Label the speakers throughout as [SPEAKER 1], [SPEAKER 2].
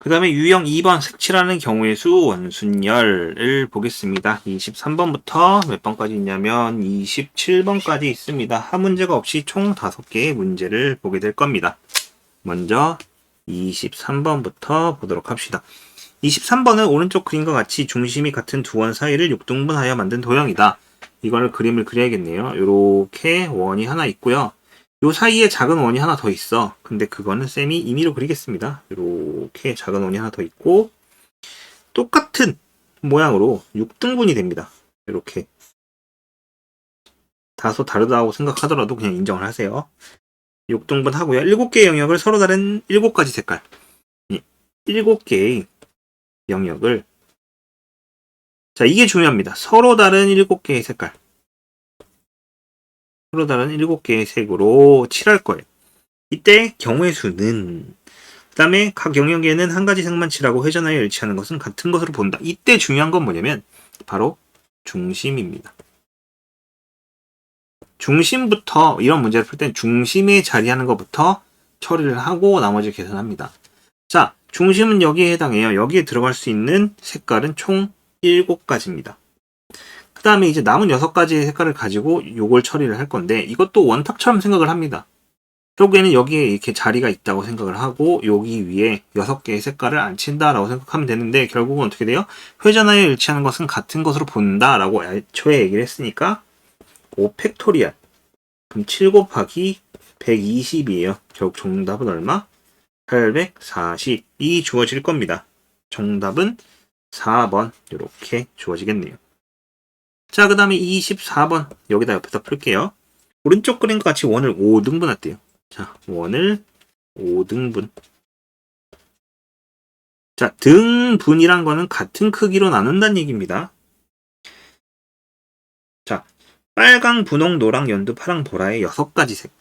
[SPEAKER 1] 그 다음에 유형 2번 색칠하는 경우의 수 원순열을 보겠습니다. 23번부터 몇 번까지 있냐면 27번까지 있습니다. 한 문제가 없이 총 5개의 문제를 보게 될 겁니다. 먼저 23번부터 보도록 합시다. 23번은 오른쪽 그림과 같이 중심이 같은 두 원 사이를 6등분하여 만든 도형이다. 이거를 그림을 그려야겠네요. 이렇게 원이 하나 있고요. 요 사이에 작은 원이 하나 더 있어. 근데 그거는 쌤이 임의로 그리겠습니다. 이렇게 작은 원이 하나 더 있고 똑같은 모양으로 6등분이 됩니다. 이렇게 다소 다르다고 생각하더라도 그냥 인정을 하세요. 6등분 하고요. 7개의 영역을 서로 다른 7가지 색깔 7개의 영역을 자 이게 중요합니다. 서로 다른 7개의 색깔 서로 다른 7개의 색으로 칠할 거예요. 이때 경우의 수는 그 다음에 각 영역에는 한 가지 색만 칠하고 회전하여 일치하는 것은 같은 것으로 본다. 이때 중요한 건 뭐냐면 바로 중심입니다. 중심부터 이런 문제를 풀 땐 중심에 자리하는 것부터 처리를 하고 나머지 계산합니다. 자, 중심은 여기에 해당해요. 여기에 들어갈 수 있는 색깔은 총 7가지입니다. 그 다음에 이제 남은 6가지의 색깔을 가지고 요걸 처리를 할 건데 이것도 원탁처럼 생각을 합니다. 결국에는 여기에 이렇게 자리가 있다고 생각을 하고 여기 위에 6개의 색깔을 안 친다라고 생각하면 되는데 결국은 어떻게 돼요? 회전하여 일치하는 것은 같은 것으로 본다라고 애초에 얘기를 했으니까 5팩토리얼 그럼 7 곱하기 120이에요. 결국 정답은 얼마? 840이 주어질 겁니다. 정답은 4번 이렇게 주어지겠네요. 자, 그 다음에 24번 여기다 옆에다 풀게요. 오른쪽 그림과 같이 원을 5등분 할게요. 자, 원을 5등분. 자, 등분이란 거는 같은 크기로 나눈다는 얘기입니다. 자, 빨강, 분홍, 노랑, 연두, 파랑, 보라의 6가지 색.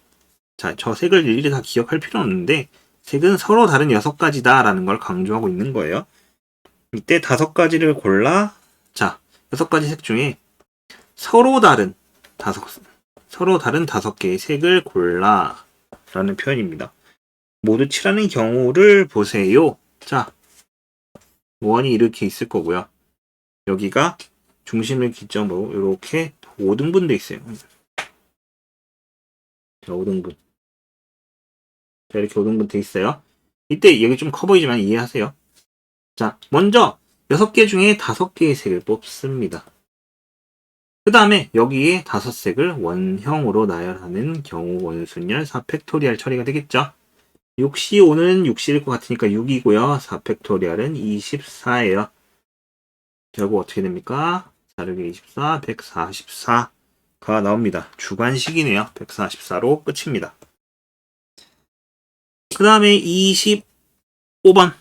[SPEAKER 1] 자, 저 색을 일일이 다 기억할 필요는 없는데 색은 서로 다른 6가지다 라는 걸 강조하고 있는 거예요. 이때 5가지를 골라 자, 6가지 색 중에 서로 다른 5개의 색을 골라 라는 표현입니다. 모두 칠하는 경우를 보세요. 자, 원이 이렇게 있을 거고요. 여기가 중심을 기점으로 이렇게 5등분 돼 있어요. 자, 5등분. 자, 이렇게 5등분 돼 있어요. 이때 여기 좀 커 보이지만 이해하세요. 자, 먼저 6개 중에 5개의 색을 뽑습니다. 그 다음에 여기에 5색을 원형으로 나열하는 경우 원순열 4팩토리얼 처리가 되겠죠. 6C5는 6C일 것 같으니까 6이고요. 4팩토리얼은 24예요. 결국 어떻게 됩니까? 4르기 24, 144가 나옵니다. 주관식이네요. 144로 끝입니다. 그 다음에 25번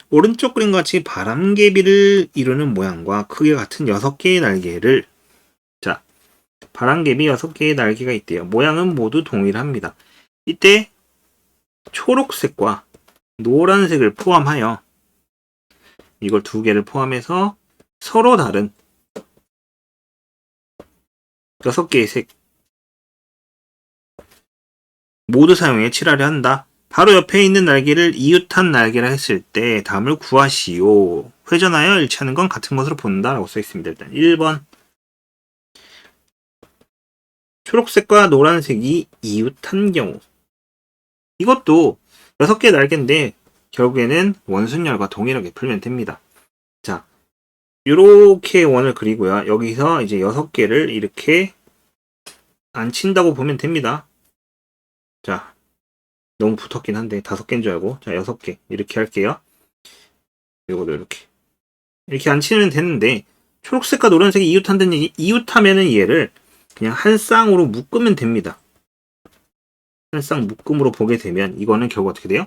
[SPEAKER 1] 오른쪽 그림과 같이 바람개비를 이루는 모양과 크기가 같은 6개의 날개를 자, 바람개비 6개의 날개가 있대요. 모양은 모두 동일합니다. 이때 초록색과 노란색을 포함하여 이걸 2개를 포함해서 서로 다른 6개의 색 모두 사용해 칠하려 한다. 바로 옆에 있는 날개를 이웃한 날개라 했을 때 다음을 구하시오. 회전하여 일치하는 건 같은 것으로 본다 라고 써 있습니다. 일단 1번 초록색과 노란색이 이웃한 경우 이것도 6개의 날개인데 결국에는 원순열과 동일하게 풀면 됩니다. 자, 이렇게 원을 그리고요. 여기서 이제 6개를 이렇게 안 친다고 보면 됩니다. 자, 너무 붙었긴 한데 5개인 줄 알고 자 6개 이렇게 할게요. 이거도 이렇게 안 치면 되는데 초록색과 노란색이 이웃한다는 얘기 이웃하면은 얘를 그냥 한 쌍으로 묶으면 됩니다. 한 쌍 묶음으로 보게 되면 이거는 결국 어떻게 돼요?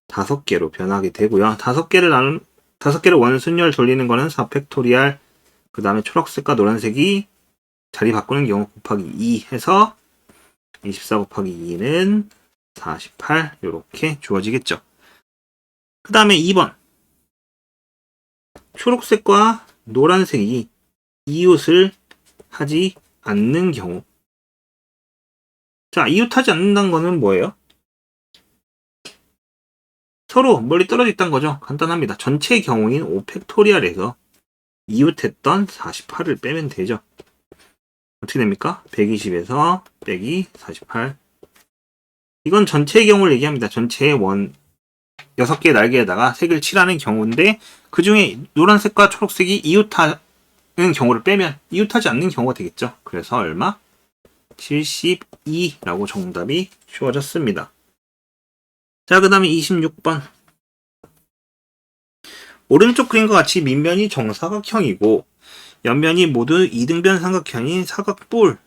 [SPEAKER 1] 5개로 변하게 되고요. 5개를 원순열 돌리는 거는 4팩토리얼 그 다음에 초록색과 노란색이 자리 바꾸는 경우 곱하기 2 해서 24 곱하기 2는 48 이렇게 주어지겠죠. 그 다음에 2번 초록색과 노란색이 이웃을 하지 않는 경우 자 이웃하지 않는다는 거는 뭐예요? 서로 멀리 떨어져 있다는 거죠. 간단합니다. 전체 경우인 5팩토리얼에서 이웃했던 48을 빼면 되죠. 어떻게 됩니까? 120에서 빼기 48. 이건 전체의 경우를 얘기합니다. 전체의 6개의 날개에다가 색을 칠하는 경우인데 그 중에 노란색과 초록색이 이웃하는 경우를 빼면 이웃하지 않는 경우가 되겠죠. 그래서 얼마? 72라고 정답이 주어졌습니다. 자, 그 다음에 26번. 오른쪽 그림과 같이 밑면이 정사각형이고 옆면이 모두 이등변 삼각형인 사각볼의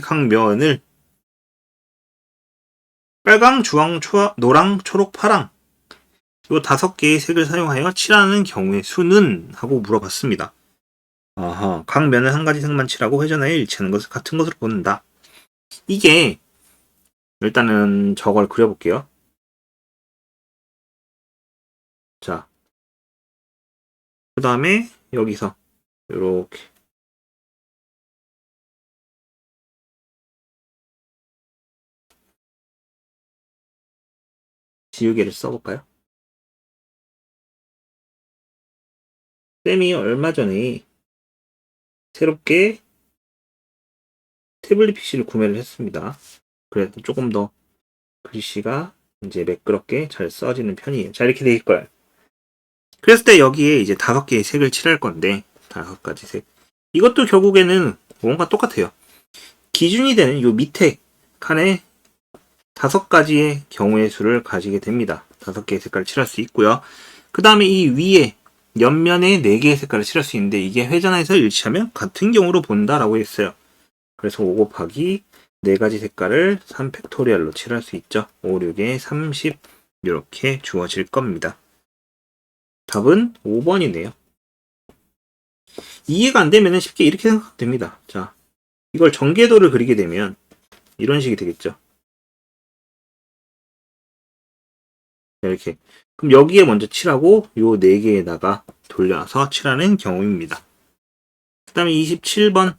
[SPEAKER 1] 각 면을 빨강, 주황, 노랑, 초록, 파랑 이 5개의 색을 사용하여 칠하는 경우의 수는? 하고 물어봤습니다. 아하, 각 면을 한 가지 색만 칠하고 회전하여 일치하는 것을 같은 것으로 본다. 이게 일단은 저걸 그려볼게요. 자, 그 다음에 여기서 이렇게 지우개를 써볼까요? 쌤이 얼마 전에 새롭게 태블릿 PC를 구매를 했습니다. 그래서 조금 더 글씨가 이제 매끄럽게 잘 써지는 편이에요. 자, 이렇게 돼 있을 거예요. 그랬을 때 여기에 이제 5개의 색을 칠할 건데 5가지 색. 이것도 결국에는 뭔가 똑같아요. 기준이 되는 요 밑에 칸에 5가지의 경우의 수를 가지게 됩니다. 5개의 색깔을 칠할 수 있고요. 그 다음에 이 위에 옆면에 4개의 색깔을 칠할 수 있는데 이게 회전해서 일치하면 같은 경우로 본다라고 했어요. 그래서 5 곱하기 4가지 색깔을 3팩토리얼로 칠할 수 있죠. 5, 6에 30 이렇게 주어질 겁니다. 답은 5번이네요. 이해가 안 되면 쉽게 이렇게 생각하면 됩니다. 자, 이걸 전개도를 그리게 되면 이런 식이 되겠죠. 이렇게. 그럼 여기에 먼저 칠하고 요 4개에다가 돌려서 칠하는 경우입니다. 그 다음에 27번.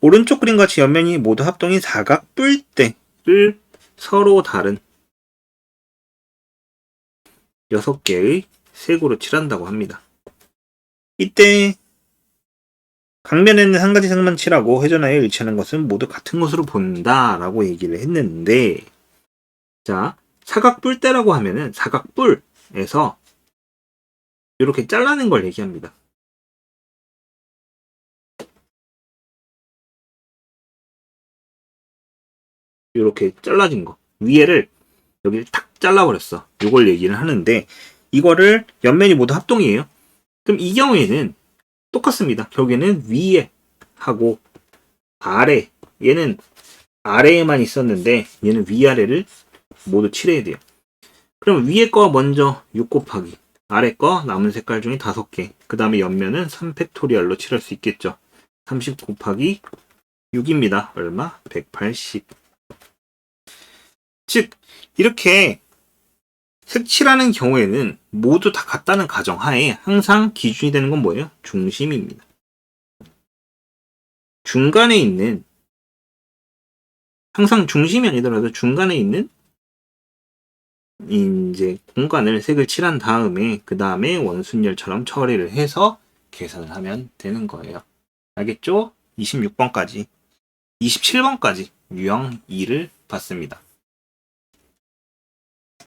[SPEAKER 1] 오른쪽 그림과 같이 옆면이 모두 합동인 사각 뿔대를 서로 다른 6개의 색으로 칠한다고 합니다. 이때 각면에는 한 가지 색만 칠하고 회전하여 일치하는 것은 모두 같은 것으로 본다 라고 얘기를 했는데, 자, 사각뿔대라고 하면은 사각뿔에서 이렇게 잘라낸 걸 얘기합니다. 이렇게 잘라진 거 위에를 여기를 탁 잘라버렸어. 이걸 얘기를 하는데 이거를 옆면이 모두 합동이에요. 그럼 이 경우에는 똑같습니다. 결국에는 위에 하고 아래, 얘는 아래에만 있었는데 얘는 위아래를 모두 칠해야 돼요. 그럼 위에 거 먼저 6 곱하기 아래 거 남은 색깔 중에 5개, 그 다음에 옆면은 3팩토리얼로 칠할 수 있겠죠. 30 곱하기 6입니다. 얼마? 180. 즉 이렇게 색칠하는 경우에는 모두 다 같다는 가정하에 항상 기준이 되는 건 뭐예요? 중심입니다. 중간에 있는, 항상 중심이 아니더라도 중간에 있는 이제 공간을 색을 칠한 다음에 그 다음에 원순열처럼 처리를 해서 계산을 하면 되는 거예요. 알겠죠? 26번까지 27번까지 유형 2를 봤습니다.